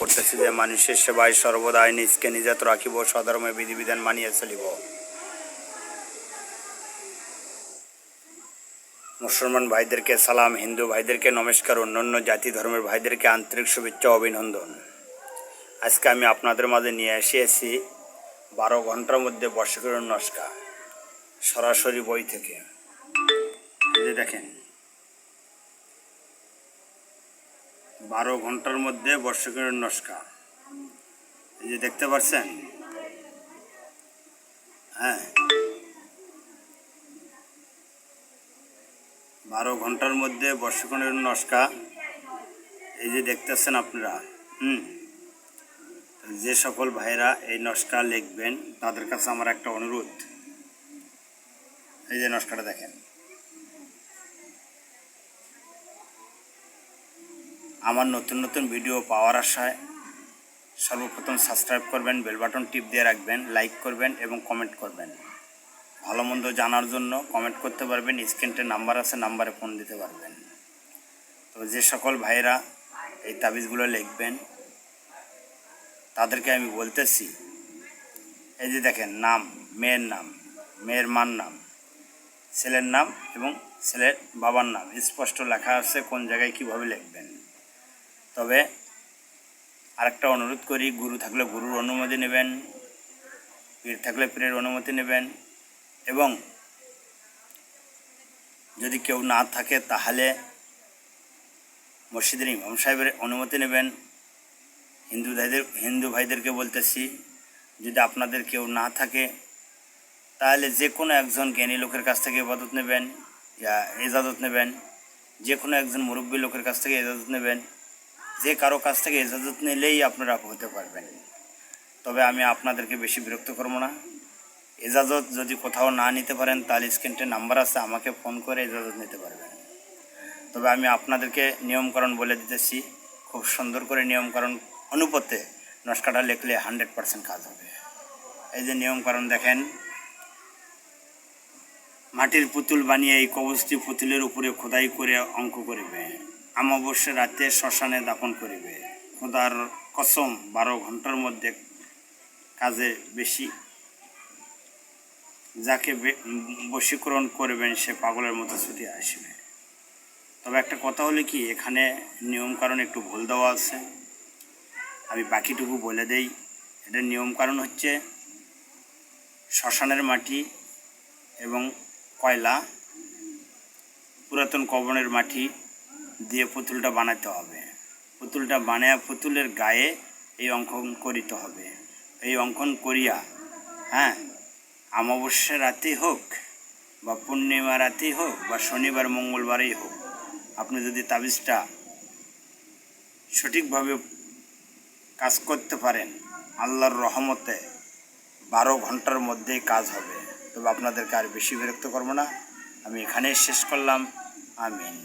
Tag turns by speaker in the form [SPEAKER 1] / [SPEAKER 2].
[SPEAKER 1] করতেছি যে মানুষের সেবায় সর্বদাই নিজকে নিজত রাখিব, স্বধর্মে বিধিবিধান মানিয়ে চলিব। মুসলমান ভাইদেরকে সালাম, হিন্দু ভাইদেরকে নমস্কার, অন্যান্য জাতি ধর্মের ভাইদেরকে আন্তরিক শুভেচ্ছা অভিনন্দন। আজকে আমি আপনাদের মাঝে নিয়ে এসেছি 12 ঘন্টার মধ্যে বর্ষাকিরণ নস্কা, সরাসরি বই থেকে। এই যে দেখেন, 12 ঘন্টার মধ্যে বর্ষাকিরণ নস্কা, এই যে দেখতে পাচ্ছেন। হ্যাঁ, 12 ঘন্টার মধ্যে বর্ষাকিরণ নস্কা, এই যে দেখতেছেন আপনারা। যে সকল ভাইরা এই নস্কা লিখবেন তাদের কাছে আমার একটা অনুরোধ, এই যে নস্কাটা দেখেন। আমার নতুন নতুন ভিডিও পাওয়ার আশায় সর্বপ্রথম সাবস্ক্রাইব করবেন, বেল বাটন টিপ দিয়ে রাখবেন, লাইক করবেন এবং কমেন্ট করবেন। ভালো মন্দ জানার জন্য কমেন্ট করতে পারবেন, স্ক্রিনে নাম্বার আছে, নাম্বারে ফোন দিতে পারবেন। তো যে সকল ভাইরা এই তাবিজগুলো লিখবেন তাদেরকে আমি বলতেছি, এই যে দেখেন, নাম, মেয়ের মার নাম, ছেলের নাম এবং ছেলের বাবার নাম স্পষ্ট লেখা আছে কোন জায়গায় কীভাবে লিখবেন। তবে আরেকটা অনুরোধ করি, গুরু থাকলে গুরুর অনুমতি নেবেন, পীর থাকলে পীরের অনুমতি নেবেন, এবং যদি কেউ না থাকে তাহলে মসজিদের ইমাম সাহেবের অনুমতি নেবেন। হিন্দু ভাইদেরকে বলতেছি, যদি আপনাদের কেউ না থাকে তাহলে যে কোনো একজন জ্ঞানী লোকের কাছ থেকে এজাজত নেবেন, যে কোনো একজন মুরব্বী লোকের কাছ থেকে এজাজত নেবেন। যে কারো কাছ থেকে এজাজত নিলেই আপনারা হতে পারবেন। তবে আমি আপনাদেরকে বেশি বিরক্ত করবো না। এজাজত যদি কোথাও না নিতে পারেন তাহলে স্ক্রিনে নাম্বার আছে, আমাকে ফোন করে এজাজত নিতে পারবেন। তবে আমি আপনাদেরকে নিয়মকানুন বলে দিতেছি, খুব সুন্দর করে নিয়মকানুন অনুপাতে নস্কাটা লিখলে 100% কাজ হবে। এই যে নিয়মকানুন দেখেন, মাটির পুতুল বানিয়ে এই কবচটি পুতুলের উপরে খোদাই করে অঙ্ক করিবে, অমাবস্যা রাতে শ্মশানে দাফন করিবে। খোদার কসম 12 ঘন্টার মধ্যে কাজে বেশি, যাকে বশীকরণ করবেন সে পাগলের মতো ছুটে আসবে। তবে একটা কথা হলো কি, এখানে নিয়মকানুন একটু ভুল দেওয়া আছে, আমি বাকিটুকু বলে দেই। এটার নিয়মকানুন হচ্ছে শ্মশানের মাটি এবং কয়লা, পুরাতন কবরের মাটি দিয়ে পুতুলটা বানাতে হবে। পুতুলটা বানায় পুতুলের গায়ে এই অঙ্কন করিতে হবে। এই অঙ্কন করিয়া, অমাবস্যা রাতেই হোক বা পূর্ণিমা রাতেই হোক বা শনিবার মঙ্গলবারেই হোক, আপনি যদি তাবিজটা সঠিকভাবে কাজ করতে পারেন, আল্লাহর রহমতে 12 ঘন্টার মধ্যেই কাজ হবে। তবে আপনাদেরকে আর বেশি বিরক্ত করবো না, আমি এখানেই শেষ করলাম। আমিন।